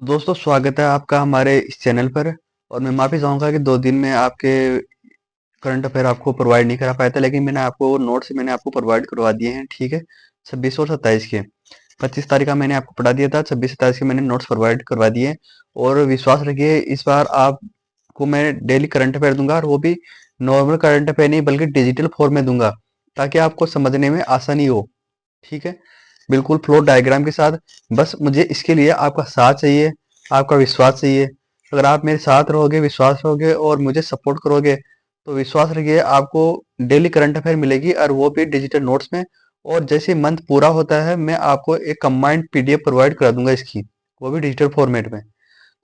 तो दोस्तों स्वागत है आपका हमारे इस चैनल पर। और मैं माफ़ी चाहूँगा कि 2 दिन में आपके करंट अफेयर आपको प्रोवाइड नहीं करा पाया था, लेकिन मैंने आपको प्रोवाइड करवा दिए हैं। ठीक है, 26 और 27 के 25 तारीख का मैंने आपको पढ़ा दिया था, 26 27 के मैंने नोट्स प्रोवाइड करवा दिए हैं। और विश्वास रखिए, इस बार आपको मैं डेली करंट अफेयर दूंगा, और वो भी नॉर्मल करंट अफेयर नहीं बल्कि डिजिटल फॉर्म में दूंगा, ताकि आपको समझने में आसानी हो। ठीक है, बिल्कुल फ्लो डायग्राम के साथ। बस मुझे इसके लिए आपका साथ चाहिए, आपका विश्वास चाहिए। अगर आप मेरे साथ रहोगे, विश्वास रहोगे और मुझे सपोर्ट करोगे, तो विश्वास रखिए आपको डेली करंट अफेयर मिलेगी, और वो भी डिजिटल नोट्स में। और जैसे मंथ पूरा होता है, मैं आपको एक कंबाइंड पीडीएफ प्रोवाइड करा दूंगा इसकी, वो भी डिजिटल फॉर्मेट में।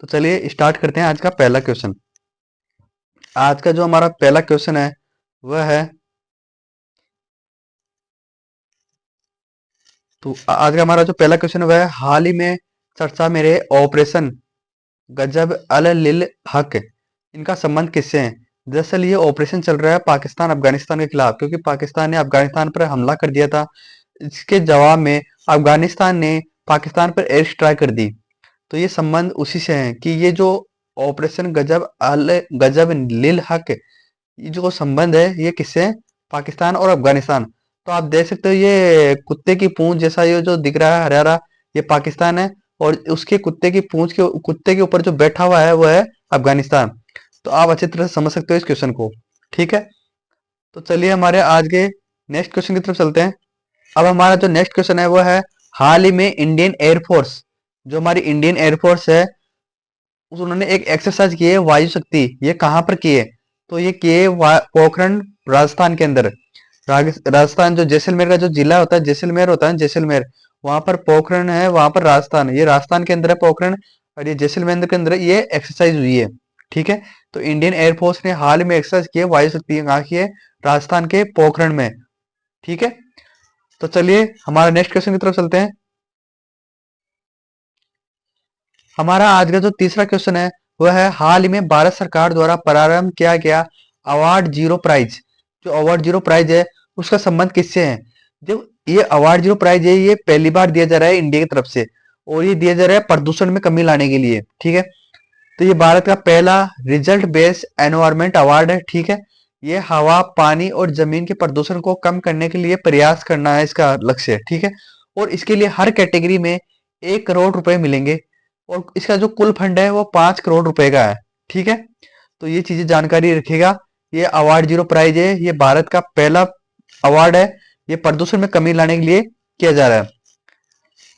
तो चलिए स्टार्ट करते हैं आज का पहला क्वेश्चन। आज का जो हमारा पहला क्वेश्चन है वह है, तो आज का हमारा जो पहला क्वेश्चन है वह है, हाल ही में चर्चा में रहे ऑपरेशन गजब अल लिल हक, इनका संबंध किससे है? दरअसल ये ऑपरेशन चल रहा है पाकिस्तान अफगानिस्तान के खिलाफ, क्योंकि पाकिस्तान ने अफगानिस्तान पर हमला कर दिया था। इसके जवाब में अफगानिस्तान ने पाकिस्तान पर एयर स्ट्राइक कर दी। तो ये संबंध उसी से है कि ये जो ऑपरेशन गजब लिल हक, ये जो संबंध है ये किससे है? पाकिस्तान और अफगानिस्तान। तो आप देख सकते हो, ये कुत्ते की पूंछ जैसा ये जो दिख रहा है हरा हरा, ये पाकिस्तान है। और उसके कुत्ते के ऊपर जो बैठा हुआ है वो है अफगानिस्तान। तो आप अच्छी तरह से समझ सकते हो इस क्वेश्चन को। ठीक है, तो चलिए हमारे आज के नेक्स्ट क्वेश्चन की तरफ चलते हैं। अब हमारा जो नेक्स्ट क्वेश्चन है वो है, हाल ही में इंडियन एयरफोर्स, जो हमारी इंडियन एयरफोर्स है, उन्होंने एक एक्सरसाइज की है वायु शक्ति। ये कहाँ पर की है? तो ये की है पोखरण, राजस्थान के अंदर। राजस्थान जो जैसलमेर का जो जिला होता है, जैसलमेर होता है, जैसलमेर, वहां पर पोखरण है, वहां पर राजस्थान, ये राजस्थान के अंदर है पोखरण, और ये जैसलमेर के अंदर ये एक्सरसाइज हुई है। ठीक है, तो इंडियन एयरफोर्स ने हाल में एक्सरसाइज की है वायु शक्ति, कहाँ की है? राजस्थान के पोखरण में। ठीक है, तो चलिए हमारा नेक्स्ट क्वेश्चन की तरफ चलते हैं। हमारा आज का जो तीसरा क्वेश्चन है वह है, हाल ही में भारत सरकार द्वारा प्रारंभ किया गया अवार्ड जीरो प्राइज, जो अवार्ड जीरो प्राइज है उसका संबंध किससे है? जब ये अवार्ड जीरो प्राइज है, ये पहली बार दिया जा रहा है इंडिया की तरफ से, और ये दिया जा रहा है प्रदूषण में कमी लाने के लिए। ठीक है, तो ये भारत का पहला रिजल्ट बेस्ड एनवायरमेंट अवार्ड है। ठीक है, ये हवा, पानी और जमीन के प्रदूषण को कम करने के लिए प्रयास करना है, इसका लक्ष्य है। ठीक है, और इसके लिए हर कैटेगरी में 1 करोड़ रुपए मिलेंगे, और इसका जो कुल फंड है वो 5 करोड़ रुपए का है। ठीक है, तो ये चीजें जानकारी रखिएगा। ये अवार्ड जीरो प्राइज है, ये भारत का पहला अवार्ड है, ये प्रदूषण में कमी लाने के लिए किया जा रहा है।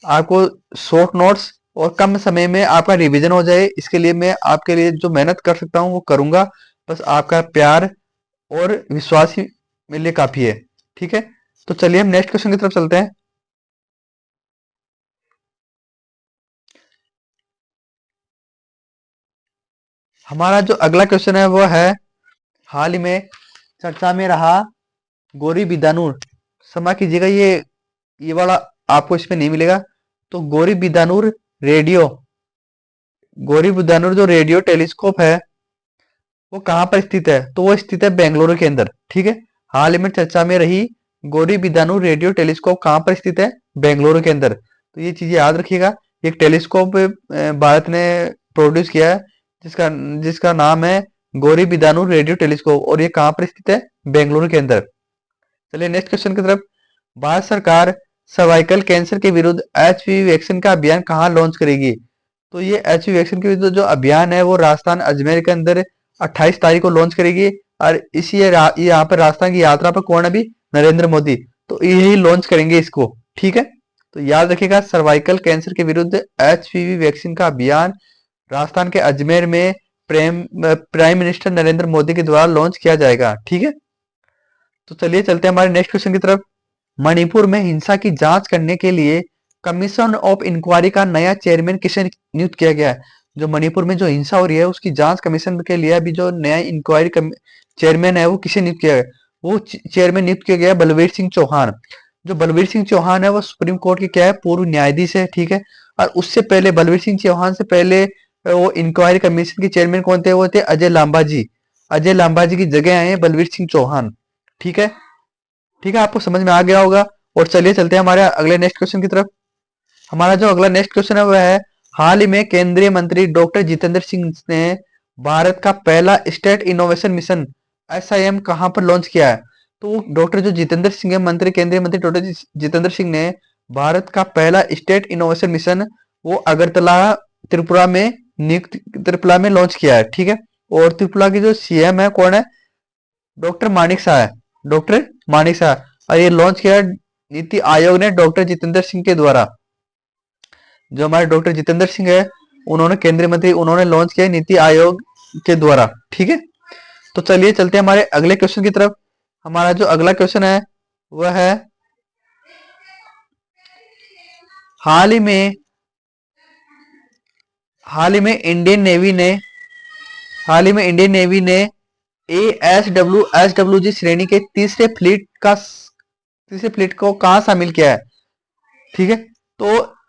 आपको शॉर्ट नोट्स और कम समय में आपका रिवीजन हो जाए, इसके लिए मैं आपके लिए जो मेहनत कर सकता हूँ वो करूंगा। बस आपका प्यार और विश्वास ही मेरे लिए काफी है। ठीक है, तो चलिए हम नेक्स्ट क्वेश्चन की तरफ चलते हैं। हमारा जो अगला क्वेश्चन है वो है, हाल ही में चर्चा में रहा गौरी बिदानूर। क्षमा कीजिएगा, ये वाला आपको इसमें नहीं मिलेगा। तो रेडियो गौरी बिदानूर जो रेडियो टेलीस्कोप है वो कहाँ पर स्थित है? तो वो स्थित है बेंगलुरु के अंदर। ठीक है, हाल ही में चर्चा में रही गौरी बिदानूर रेडियो टेलीस्कोप कहाँ पर स्थित है? बेंगलुरु के अंदर। तो ये चीजें याद रखिएगा। एक टेलीस्कोप भारत ने प्रोड्यूस किया है, जिसका जिसका नाम है गौरी बिदानूर रेडियो टेलीस्कोप, और ये कहाँ पर स्थित है? बेंगलुरु के अंदर। चलिए नेक्स्ट क्वेश्चन की तरफ। भारत सरकार सर्वाइकल कैंसर के विरुद्ध एचपीवी वैक्सीन का अभियान कहाँ लॉन्च करेगी? तो ये एचपीवी वैक्सीन के विरुद्ध जो अभियान है वो राजस्थान अजमेर के अंदर 28 तारीख को लॉन्च करेगी। और यहाँ पर राजस्थान की यात्रा पर कौन? अभी नरेंद्र मोदी। तो यही लॉन्च करेंगे इसको। ठीक है, तो याद रखिएगा, सर्वाइकल कैंसर के विरुद्ध एचपीवी वैक्सीन का अभियान राजस्थान के अजमेर में प्राइम मिनिस्टर नरेंद्र मोदी के द्वारा लॉन्च किया जाएगा। ठीक है, तो चलिए चलते हैं हमारे नेक्स्ट क्वेश्चन की तरफ। मणिपुर में हिंसा की जांच करने के लिए कमीशन ऑफ इंक्वायरी का नया चेयरमैन किसे नियुक्त किया गया है? जो मणिपुर में जो हिंसा हो रही है उसकी जांच कमीशन के लिए अभी जो नया इंक्वायरी चेयरमैन है वो किसे नियुक्त किया गया? वो चेयरमैन नियुक्त किया गया है बलवीर सिंह चौहान। जो बलवीर सिंह चौहान है वो सुप्रीम कोर्ट के क्या है? पूर्व न्यायाधीश है। ठीक है, और उससे पहले बलवीर सिंह चौहान से पहले वो इंक्वायरी कमीशन के चेयरमैन कौन थे? वो थे अजय लांबा जी। अजय लांबा जी की जगह आए हैं बलवीर सिंह चौहान। ठीक है, ठीक है, आपको समझ में आ गया होगा। और चलिए चलते हैं हमारे अगले नेक्स्ट क्वेश्चन की तरफ। हमारा जो अगला नेक्स्ट क्वेश्चन है वह है, हाल ही में केंद्रीय मंत्री डॉक्टर जितेंद्र सिंह ने भारत का पहला स्टेट इनोवेशन मिशन SIM कहां पर लॉन्च किया है? तो डॉक्टर जो जितेंद्र सिंह है, मंत्री, केंद्रीय मंत्री डॉक्टर जितेंद्र सिंह ने भारत का पहला स्टेट इनोवेशन मिशन वो अगरतला त्रिपुरा में नियुक्त त्रिपुरा में लॉन्च किया है। ठीक है। और त्रिपुरा की जो CM है कौन है? डॉक्टर मानिक शाह है। डॉक्टर मानिक शाह। और ये लॉन्च किया नीति आयोग ने डॉक्टर जितेंद्र सिंह के द्वारा। जो हमारे डॉक्टर जितेंद्र सिंह है, उन्होंने केंद्रीय मंत्री, उन्होंने लॉन्च किया नीति आयोग के द्वारा। ठीक है। तो चलिए चलते हैं हमारे अगले क्वेश्चन की तरफ। हमारा जो अगला क्वेश्चन है वह है हाल ही में इंडियन नेवी ने ASWG श्रेणी के तीसरे फ्लीट को कहां शामिल किया है? ठीक है। तो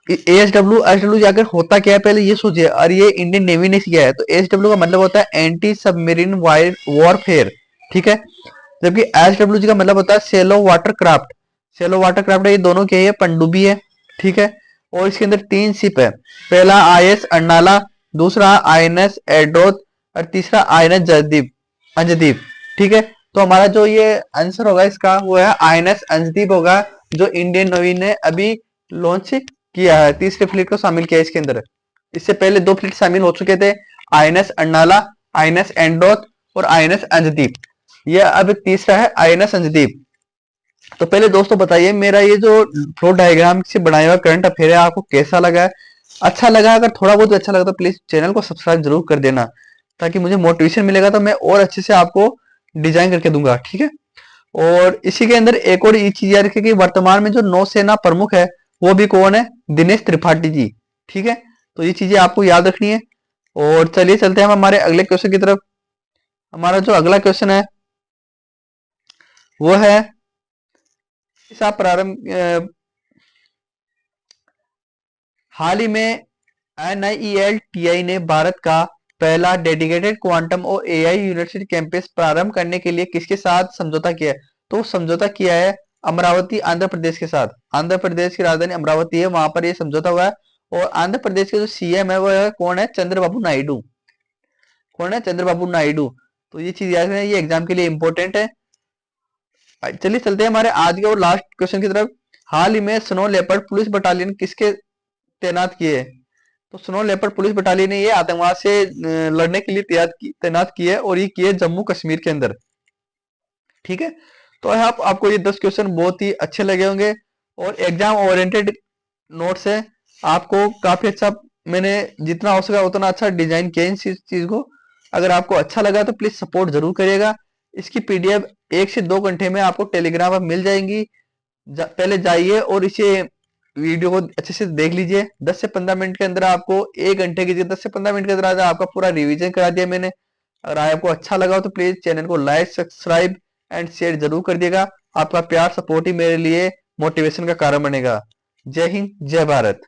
ASWG आकर होता क्या है पहले ये सोचिए। और ये इंडियन नेवी ने किया है। तो ASW का मतलब होता है एंटी सबमरीन वॉरफेयर। ठीक है। जबकि SWG का मतलब होता है shallow water craft. Shallow water craft है, ये दोनों क्या है? पनडुब्बी है। ठीक है। और इसके अंदर 3 शिप है। पहला IS अर्नाला, दूसरा INS एड्रोथ और तीसरा INS अंजदीप। ठीक है। तो हमारा जो ये आंसर होगा इसका वो है INS अंजदीप होगा, जो इंडियन नेवी ने अभी लॉन्च किया है, तीसरे फ्लीट को शामिल किया इसके अंदर। इससे पहले 2 फ्लीट शामिल हो चुके थे, INS अर्नाला, INS एंड्रोथ और INS अंजदीप। ये अब तीसरा है INS अंजदीप। तो पहले दोस्तों बताइए, मेरा ये जो फ्लो डायग्राम से बनाया हुआ करंट अफेयर है आपको कैसा लगा है? अच्छा लगा? अगर थोड़ा बहुत अच्छा लगा तो प्लीज चैनल को सब्सक्राइब जरूर कर देना, ताकि मुझे मोटिवेशन मिलेगा तो मैं और अच्छे से आपको डिजाइन करके दूंगा। ठीक है। और इसी के अंदर एक और ये चीज याद रखिए कि वर्तमान में जो नौसेना प्रमुख है वो भी कौन है? दिनेश त्रिपाठी जी। ठीक है। तो ये चीजें आपको याद रखनी है। और चलिए चलते हैं हम हमारे अगले क्वेश्चन की तरफ। हमारा जो अगला क्वेश्चन है वो है प्रारंभ हाल ही में NIEL TI ने भारत का पहला डेडिकेटेड क्वांटम और AI यूनिवर्सिटी कैंपस प्रारंभ करने के लिए किसके साथ समझौता किया है? तो समझौता किया है अमरावती आंध्र प्रदेश के साथ। आंध्र प्रदेश की राजधानी अमरावती है, वहां पर ये समझौता हुआ है। और आंध्र प्रदेश के जो CM है वो है कौन है? चंद्रबाबू नायडू। कौन है? चंद्रबाबू नायडू। तो ये चीज याद रखना, ये एग्जाम के लिए इंपॉर्टेंट है। चलिए चलते हैं हमारे आज के और लास्ट क्वेश्चन की तरफ। हाल ही में स्नो लेपर्ड पुलिस बटालियन किसके तैनात किए? तो स्नो लेपर्ड पुलिस बटालियन ने ये आतंकवाद से लड़ने के लिए तैनात की है, और ये की है जम्मू कश्मीर के अंदर। ठीक है। तो आपको ये 10 क्वेश्चन बहुत ही अच्छे लगे होंगे, और एग्जाम ओरिएंटेड नोट्स है। आपको काफी अच्छा, मैंने जितना हो सका उतना अच्छा डिजाइन किया इस चीज को। अगर आपको अच्छा लगा तो प्लीज सपोर्ट जरूर करिएगा। इसकी PDF 1 से 2 घंटे में आपको टेलीग्राम पर मिल जाएंगी। पहले जाइए और इसे वीडियो को अच्छे से देख लीजिए। 10 से 15 मिनट के अंदर आपको 1 घंटे की 10 से 15 मिनट के अंदर आपका पूरा रिवीजन करा दिया मैंने। अगर आपको अच्छा लगा हो तो प्लीज चैनल को लाइक, सब्सक्राइब एंड शेयर जरूर कर दिएगा। आपका प्यार, सपोर्ट ही मेरे लिए मोटिवेशन का कारण बनेगा। जय हिंद, जय भारत।